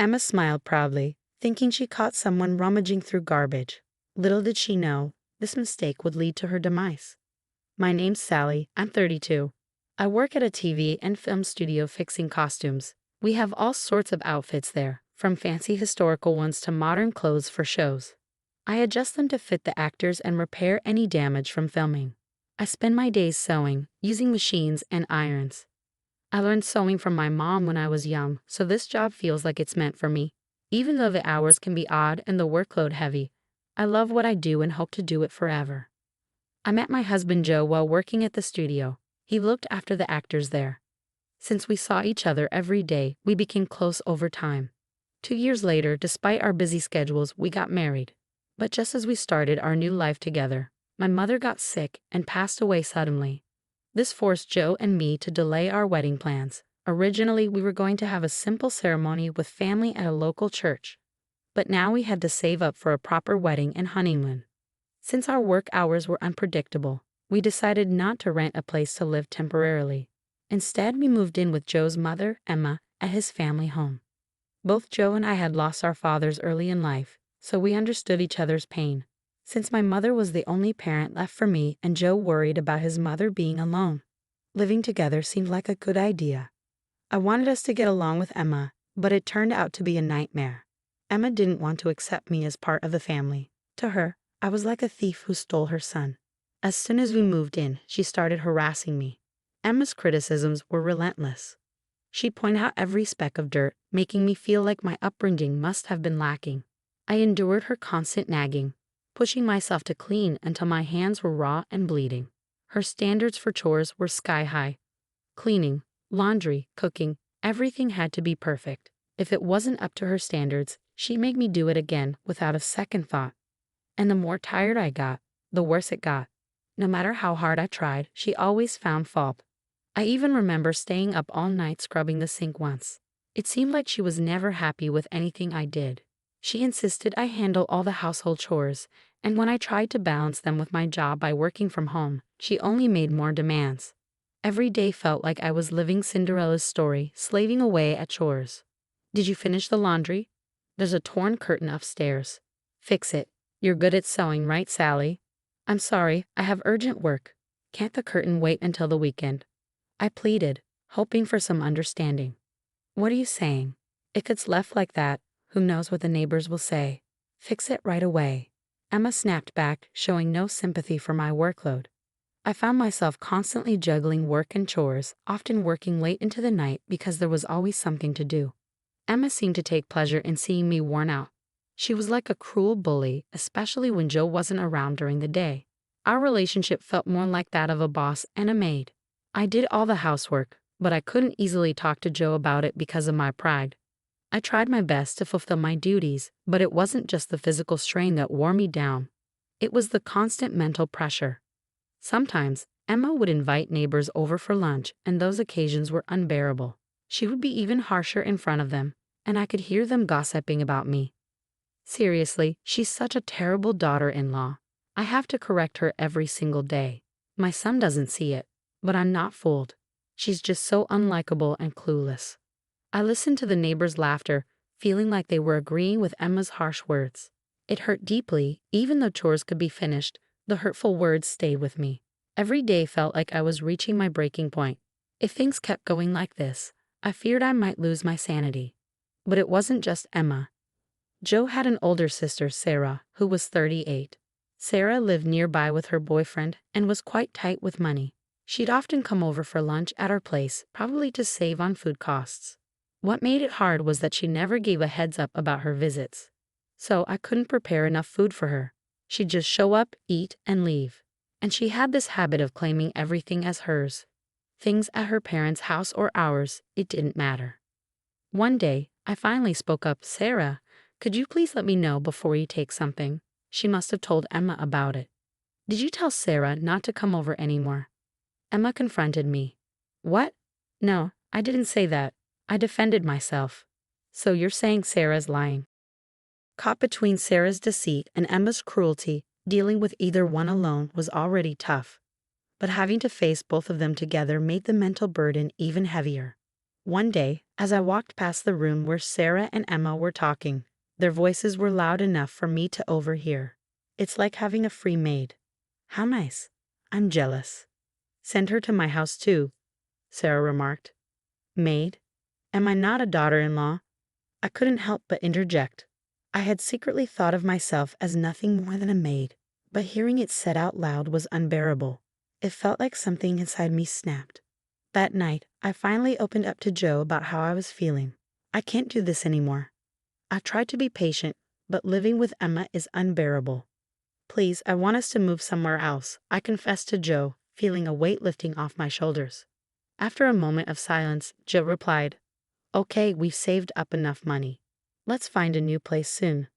Emma smiled proudly, thinking she caught someone rummaging through garbage. Little did she know, this mistake would lead to her demise. My name's Sally, I'm 32. I work at a TV and film studio fixing costumes. We have all sorts of outfits there, from fancy historical ones to modern clothes for shows. I adjust them to fit the actors and repair any damage from filming. I spend my days sewing, using machines and irons. I learned sewing from my mom when I was young, so this job feels like it's meant for me. Even though the hours can be odd and the workload heavy, I love what I do and hope to do it forever. I met my husband Joe while working at the studio. He looked after the actors there. Since we saw each other every day, we became close over time. 2 years later, despite our busy schedules, we got married. But just as we started our new life together, my mother got sick and passed away suddenly. This forced Joe and me to delay our wedding plans. Originally, we were going to have a simple ceremony with family at a local church. But now we had to save up for a proper wedding and honeymoon. Since our work hours were unpredictable, we decided not to rent a place to live temporarily. Instead, we moved in with Joe's mother, Emma, at his family home. Both Joe and I had lost our fathers early in life, so we understood each other's pain. Since my mother was the only parent left for me and Joe worried about his mother being alone, living together seemed like a good idea. I wanted us to get along with Emma, but it turned out to be a nightmare. Emma didn't want to accept me as part of the family. To her, I was like a thief who stole her son. As soon as we moved in, she started harassing me. Emma's criticisms were relentless. She pointed out every speck of dirt, making me feel like my upbringing must have been lacking. I endured her constant nagging, pushing myself to clean until my hands were raw and bleeding. Her standards for chores were sky high. Cleaning, laundry, cooking, everything had to be perfect. If it wasn't up to her standards, she made me do it again without a second thought. And the more tired I got, the worse it got. No matter how hard I tried, she always found fault. I even remember staying up all night scrubbing the sink once. It seemed like she was never happy with anything I did. She insisted I handle all the household chores, and when I tried to balance them with my job by working from home, she only made more demands. Every day felt like I was living Cinderella's story, slaving away at chores. Did you finish the laundry? There's a torn curtain upstairs. Fix it. You're good at sewing, right, Sally? I'm sorry, I have urgent work. Can't the curtain wait until the weekend? I pleaded, hoping for some understanding. What are you saying? If it's left like that, who knows what the neighbors will say? Fix it right away. Emma snapped back, showing no sympathy for my workload. I found myself constantly juggling work and chores, often working late into the night because there was always something to do. Emma seemed to take pleasure in seeing me worn out. She was like a cruel bully, especially when Joe wasn't around during the day. Our relationship felt more like that of a boss and a maid. I did all the housework, but I couldn't easily talk to Joe about it because of my pride. I tried my best to fulfill my duties, but it wasn't just the physical strain that wore me down. It was the constant mental pressure. Sometimes, Emma would invite neighbors over for lunch, and those occasions were unbearable. She would be even harsher in front of them, and I could hear them gossiping about me. Seriously, she's such a terrible daughter-in-law. I have to correct her every single day. My son doesn't see it, but I'm not fooled. She's just so unlikable and clueless. I listened to the neighbors' laughter, feeling like they were agreeing with Emma's harsh words. It hurt deeply. Even though chores could be finished, the hurtful words stayed with me. Every day felt like I was reaching my breaking point. If things kept going like this, I feared I might lose my sanity. But it wasn't just Emma. Joe had an older sister, Sarah, who was 38. Sarah lived nearby with her boyfriend and was quite tight with money. She'd often come over for lunch at our place, probably to save on food costs. What made it hard was that she never gave a heads up about her visits. So I couldn't prepare enough food for her. She'd just show up, eat, and leave. And she had this habit of claiming everything as hers. Things at her parents' house or ours, it didn't matter. One day, I finally spoke up, "Sarah, could you please let me know before you take something?" She must have told Emma about it. "Did you tell Sarah not to come over anymore?" Emma confronted me. "What? No, I didn't say that. I defended myself." "So you're saying Sarah's lying?" Caught between Sarah's deceit and Emma's cruelty, dealing with either one alone was already tough. But having to face both of them together made the mental burden even heavier. One day, As I walked past the room where Sarah and Emma were talking, their voices were loud enough for me to overhear. It's like having a free maid. How nice. I'm jealous. Send her to my house too, Sarah remarked. Maid? Am I not a daughter-in-law? I couldn't help but interject. I had secretly thought of myself as nothing more than a maid, but hearing it said out loud was unbearable. It felt like something inside me snapped. That night, I finally opened up to Joe about how I was feeling. I can't do this anymore. I tried to be patient, but living with Emma is unbearable. Please, I want us to move somewhere else, I confessed to Joe, feeling a weight lifting off my shoulders. After a moment of silence, Joe replied, Okay, we've saved up enough money. Let's find a new place soon.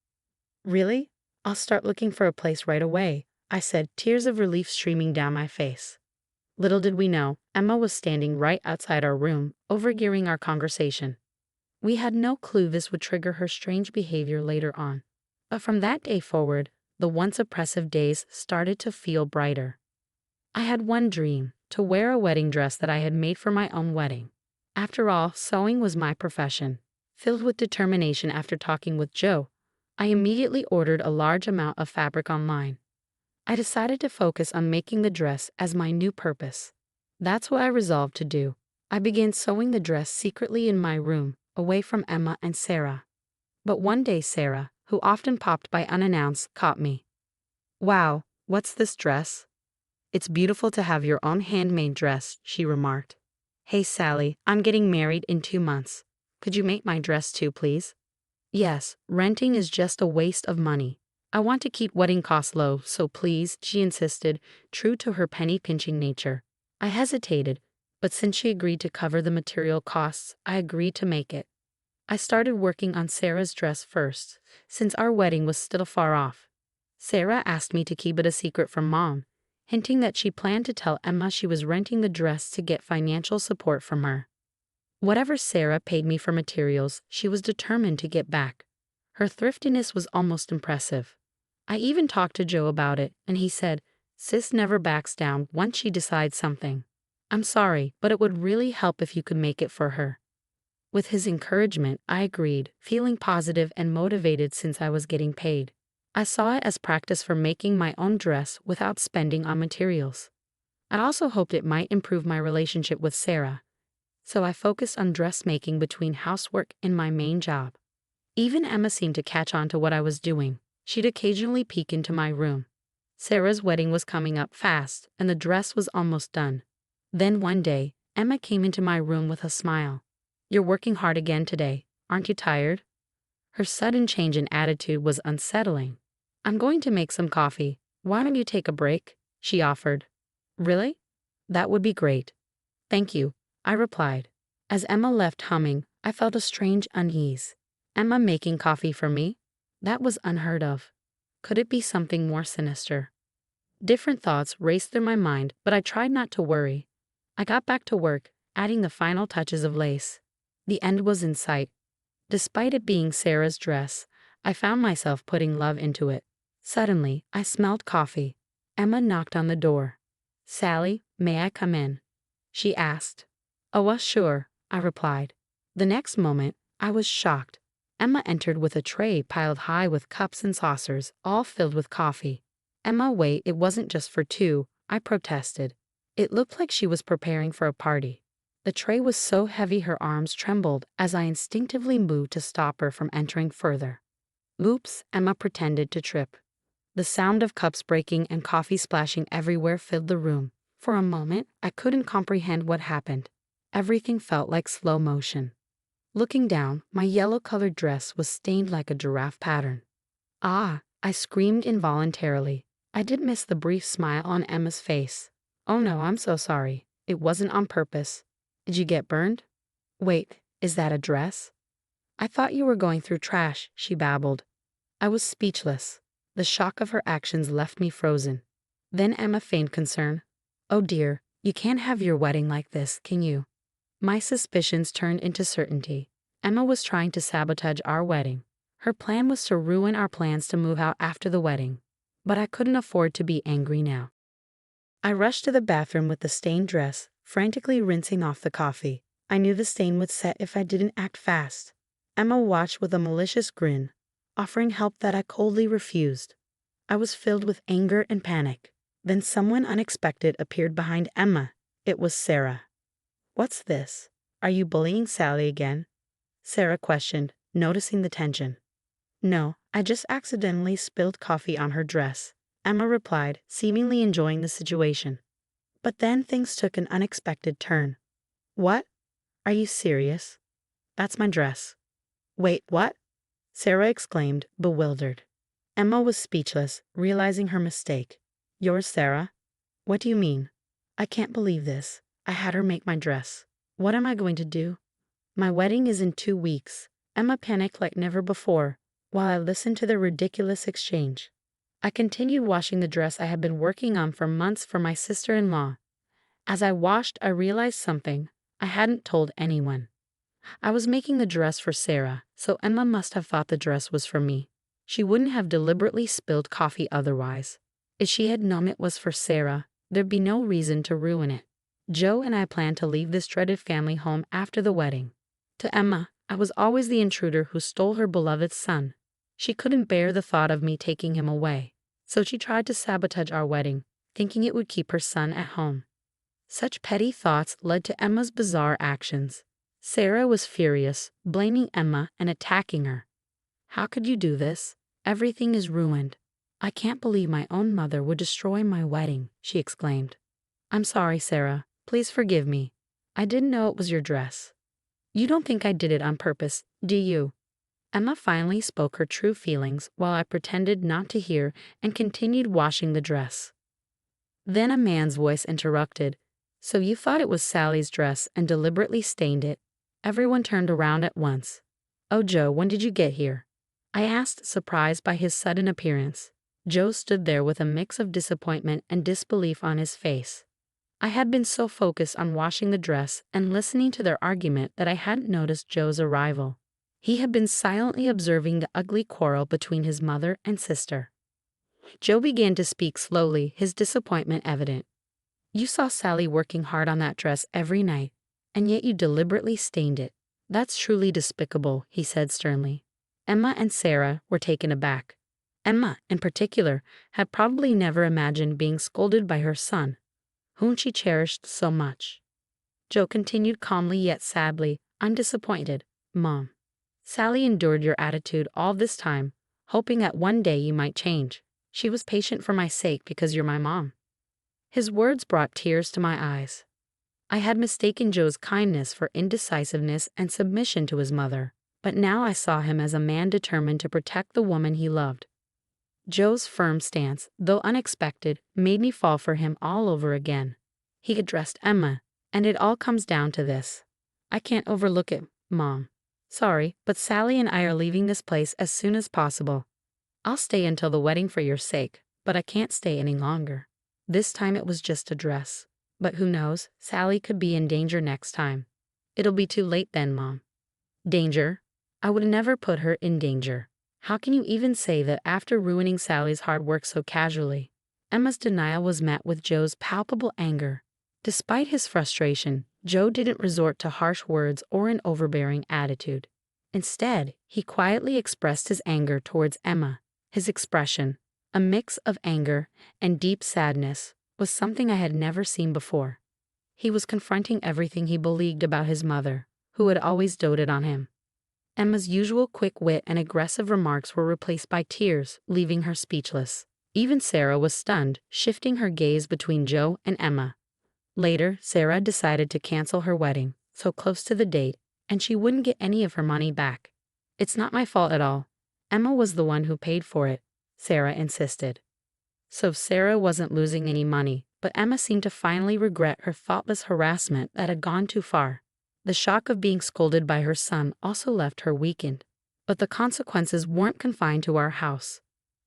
Really? I'll start looking for a place right away, I said, tears of relief streaming down my face. Little did we know, Emma was standing right outside our room, overhearing our conversation. We had no clue this would trigger her strange behavior later on. But from that day forward, the once oppressive days started to feel brighter. I had one dream, to wear a wedding dress that I had made for my own wedding. After all, sewing was my profession. Filled with determination after talking with Joe, I immediately ordered a large amount of fabric online. I decided to focus on making the dress as my new purpose. That's what I resolved to do. I began sewing the dress secretly in my room, away from Emma and Sarah. But one day Sarah, who often popped by unannounced, caught me. Wow, what's this dress? It's beautiful to have your own handmade dress, she remarked. Hey Sally, I'm getting married in 2 months. Could you make my dress too, please? Yes, renting is just a waste of money. I want to keep wedding costs low, so please, she insisted, true to her penny-pinching nature. I hesitated, but since she agreed to cover the material costs, I agreed to make it. I started working on Sarah's dress first, since our wedding was still far off. Sarah asked me to keep it a secret from Mom, hinting that she planned to tell Emma she was renting the dress to get financial support from her. Whatever Sarah paid me for materials, she was determined to get back. Her thriftiness was almost impressive. I even talked to Joe about it, and he said, Sis never backs down once she decides something. I'm sorry, but it would really help if you could make it for her. With his encouragement, I agreed, feeling positive and motivated since I was getting paid. I saw it as practice for making my own dress without spending on materials. I also hoped it might improve my relationship with Sarah, so I focused on dressmaking between housework and my main job. Even Emma seemed to catch on to what I was doing. She'd occasionally peek into my room. Sarah's wedding was coming up fast, and the dress was almost done. Then one day, Emma came into my room with a smile. You're working hard again today, aren't you tired? Her sudden change in attitude was unsettling. I'm going to make some coffee. Why don't you take a break? She offered. Really? That would be great. Thank you, I replied. As Emma left humming, I felt a strange unease. Emma making coffee for me? That was unheard of. Could it be something more sinister? Different thoughts raced through my mind, but I tried not to worry. I got back to work, adding the final touches of lace. The end was in sight. Despite it being Sarah's dress, I found myself putting love into it. Suddenly, I smelled coffee. Emma knocked on the door. Sally, may I come in? She asked. Oh, sure, I replied. The next moment, I was shocked. Emma entered with a tray piled high with cups and saucers, all filled with coffee. Emma, wait, it wasn't just for two, I protested. It looked like she was preparing for a party. The tray was so heavy her arms trembled as I instinctively moved to stop her from entering further. Oops, Emma pretended to trip. The sound of cups breaking and coffee splashing everywhere filled the room. For a moment, I couldn't comprehend what happened. Everything felt like slow motion. Looking down, my yellow-colored dress was stained like a giraffe pattern. Ah, I screamed involuntarily. I did miss the brief smile on Emma's face. Oh no, I'm so sorry. It wasn't on purpose. Did you get burned? Wait, is that a dress? I thought you were going through trash, she babbled. I was speechless. The shock of her actions left me frozen. Then Emma feigned concern. Oh dear, you can't have your wedding like this, can you? My suspicions turned into certainty. Emma was trying to sabotage our wedding. Her plan was to ruin our plans to move out after the wedding. But I couldn't afford to be angry now. I rushed to the bathroom with the stained dress, frantically rinsing off the coffee. I knew the stain would set if I didn't act fast. Emma watched with a malicious grin, offering help that I coldly refused. I was filled with anger and panic. Then someone unexpected appeared behind Emma. It was Sarah. "What's this? Are you bullying Sally again?" Sarah questioned, noticing the tension. "No, I just accidentally spilled coffee on her dress," Emma replied, seemingly enjoying the situation. But then things took an unexpected turn. "What? Are you serious? That's my dress." "Wait, what?" Sarah exclaimed, bewildered. Emma was speechless, realizing her mistake. "Yours, Sarah? What do you mean? I can't believe this. I had her make my dress. What am I going to do?" "My wedding is in 2 weeks." Emma panicked like never before, while I listened to the ridiculous exchange. I continued washing the dress I had been working on for months for my sister-in-law. As I washed, I realized something I hadn't told anyone. I was making the dress for Sarah, so Emma must have thought the dress was for me. She wouldn't have deliberately spilled coffee otherwise. If she had known it was for Sarah, there'd be no reason to ruin it. Joe and I planned to leave this dreaded family home after the wedding. To Emma, I was always the intruder who stole her beloved son. She couldn't bear the thought of me taking him away, so she tried to sabotage our wedding, thinking it would keep her son at home. Such petty thoughts led to Emma's bizarre actions. Sarah was furious, blaming Emma and attacking her. "How could you do this? Everything is ruined. I can't believe my own mother would destroy my wedding," she exclaimed. "I'm sorry, Sarah. Please forgive me. I didn't know it was your dress." "You don't think I did it on purpose, do you?" Emma finally spoke her true feelings while I pretended not to hear and continued washing the dress. Then a man's voice interrupted. "So you thought it was Sally's dress and deliberately stained it?" Everyone turned around at once. "Oh, Joe, when did you get here?" I asked, surprised by his sudden appearance. Joe stood there with a mix of disappointment and disbelief on his face. I had been so focused on washing the dress and listening to their argument that I hadn't noticed Joe's arrival. He had been silently observing the ugly quarrel between his mother and sister. Joe began to speak slowly, his disappointment evident. "You saw Sally working hard on that dress every night, and yet you deliberately stained it. That's truly despicable," he said sternly. Emma and Sarah were taken aback. Emma, in particular, had probably never imagined being scolded by her son, whom she cherished so much. Joe continued calmly yet sadly, "I'm disappointed, Mom. Sally endured your attitude all this time, hoping that one day you might change. She was patient for my sake because you're my mom." His words brought tears to my eyes. I had mistaken Joe's kindness for indecisiveness and submission to his mother, but now I saw him as a man determined to protect the woman he loved. Joe's firm stance, though unexpected, made me fall for him all over again. He addressed Emma, "And it all comes down to this. I can't overlook it, Mom. Sorry, but Sally and I are leaving this place as soon as possible. I'll stay until the wedding for your sake, but I can't stay any longer. This time it was just a dress. But who knows, Sally could be in danger next time. It'll be too late then, Mom." "Danger? I would never put her in danger. How can you even say that after ruining Sally's hard work so casually?" Emma's denial was met with Joe's palpable anger. Despite his frustration, Joe didn't resort to harsh words or an overbearing attitude. Instead, he quietly expressed his anger towards Emma. His expression, a mix of anger and deep sadness, was something I had never seen before. He was confronting everything he believed about his mother, who had always doted on him. Emma's usual quick wit and aggressive remarks were replaced by tears, leaving her speechless. Even Sarah was stunned, shifting her gaze between Joe and Emma. Later, Sarah decided to cancel her wedding, so close to the date, and she wouldn't get any of her money back. "It's not my fault at all. Emma was the one who paid for it," Sarah insisted. So Sarah wasn't losing any money, but Emma seemed to finally regret her thoughtless harassment that had gone too far. The shock of being scolded by her son also left her weakened. But the consequences weren't confined to our house.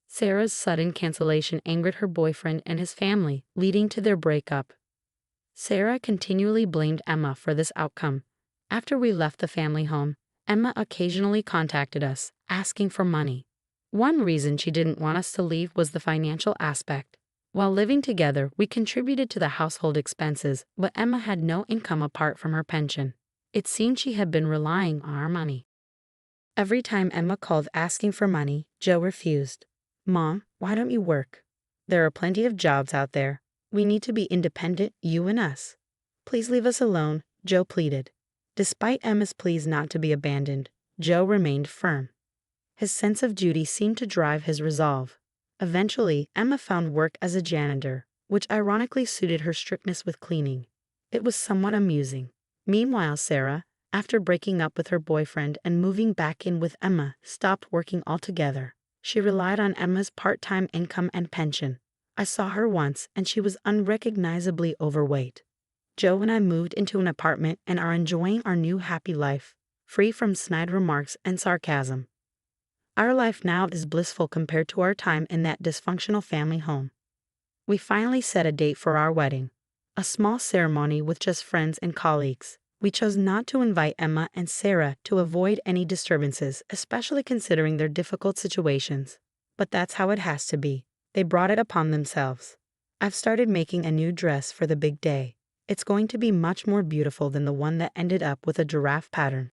Sarah's sudden cancellation angered her boyfriend and his family, leading to their breakup. Sarah continually blamed Emma for this outcome. After we left the family home, Emma occasionally contacted us, asking for money. One reason she didn't want us to leave was the financial aspect. While living together, we contributed to the household expenses, but Emma had no income apart from her pension. It seemed she had been relying on our money. Every time Emma called asking for money, Joe refused. "Mom, why don't you work? There are plenty of jobs out there. We need to be independent, you and us. Please leave us alone," Joe pleaded. Despite Emma's pleas not to be abandoned, Joe remained firm. His sense of duty seemed to drive his resolve. Eventually, Emma found work as a janitor, which ironically suited her strictness with cleaning. It was somewhat amusing. Meanwhile, Sarah, after breaking up with her boyfriend and moving back in with Emma, stopped working altogether. She relied on Emma's part-time income and pension. I saw her once, and she was unrecognizably overweight. Joe and I moved into an apartment and are enjoying our new happy life, free from snide remarks and sarcasm. Our life now is blissful compared to our time in that dysfunctional family home. We finally set a date for our wedding, a small ceremony with just friends and colleagues. We chose not to invite Emma and Sarah to avoid any disturbances, especially considering their difficult situations. But that's how it has to be. They brought it upon themselves. I've started making a new dress for the big day. It's going to be much more beautiful than the one that ended up with a giraffe pattern.